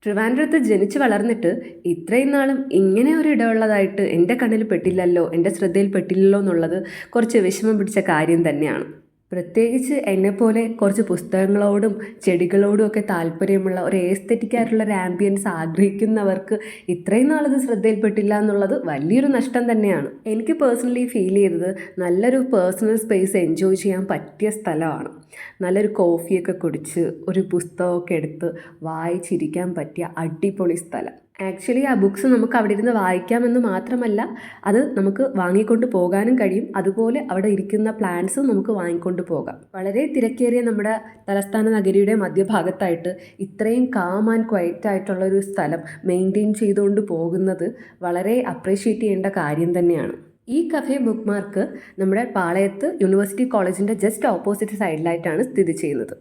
ട്രിവാൻഡ്രത്ത് ജനിച്ച് വളർന്നിട്ട് ഇത്രയും നാളും ഇങ്ങനെ ഒരു ഇടമുള്ളതായിട്ട് എൻ്റെ കണ്ണിൽ പെട്ടില്ലല്ലോ, എൻ്റെ ശ്രദ്ധയിൽ പെട്ടില്ലല്ലോ എന്നുള്ളത് കുറച്ച് വിഷമം പിടിച്ച കാര്യം തന്നെയാണ്. പ്രത്യേകിച്ച് എന്നെപ്പോലെ കുറച്ച് പുസ്തകങ്ങളോടും ചെടികളോടും ഒക്കെ താല്പര്യമുള്ള ഒരു ഏസ്തെറ്റിക് ആയിട്ടുള്ള ഒരു ആംബിയൻസ് ആഗ്രഹിക്കുന്നവർക്ക് ഇത്രയും നാളത് ശ്രദ്ധയിൽപ്പെട്ടില്ല എന്നുള്ളത് വലിയൊരു നഷ്ടം തന്നെയാണ്. എനിക്ക് പേഴ്സണലി ഫീൽ ചെയ്തത് നല്ലൊരു പേഴ്സണൽ സ്പേസ് എൻജോയ് ചെയ്യാൻ പറ്റിയ സ്ഥലമാണ്. നല്ലൊരു കോഫിയൊക്കെ കുടിച്ച് ഒരു പുസ്തകമൊക്കെ എടുത്ത് വായിച്ചിരിക്കാൻ പറ്റിയ അടിപൊളി സ്ഥലം. ആക്ച്വലി ആ ബുക്സ് നമുക്ക് അവിടെ ഇരുന്ന് വായിക്കാമെന്ന് മാത്രമല്ല, അത് നമുക്ക് വാങ്ങിക്കൊണ്ട് പോകാനും കഴിയും. അതുപോലെ അവിടെ ഇരിക്കുന്ന പ്ലാന്റ്സും നമുക്ക് വാങ്ങിക്കൊണ്ട് പോകാം. വളരെ തിരക്കേറിയ നമ്മുടെ തലസ്ഥാന നഗരിയുടെ മധ്യഭാഗത്തായിട്ട് ഇത്രയും കാം ആൻഡ് ക്വയറ്റ് ആയിട്ടുള്ള ഒരു സ്ഥലം മെയിൻറ്റെയിൻ ചെയ്തുകൊണ്ട് പോകുന്നത് വളരെ അപ്രീഷിയേറ്റ് ചെയ്യേണ്ട കാര്യം തന്നെയാണ്. ഈ കഫേ ബുക്ക് മാർക്ക് നമ്മുടെ പാളയത്ത് യൂണിവേഴ്സിറ്റി കോളേജിൻ്റെ ജസ്റ്റ് ഓപ്പോസിറ്റ് സൈഡിലായിട്ടാണ് സ്ഥിതി ചെയ്യുന്നത്.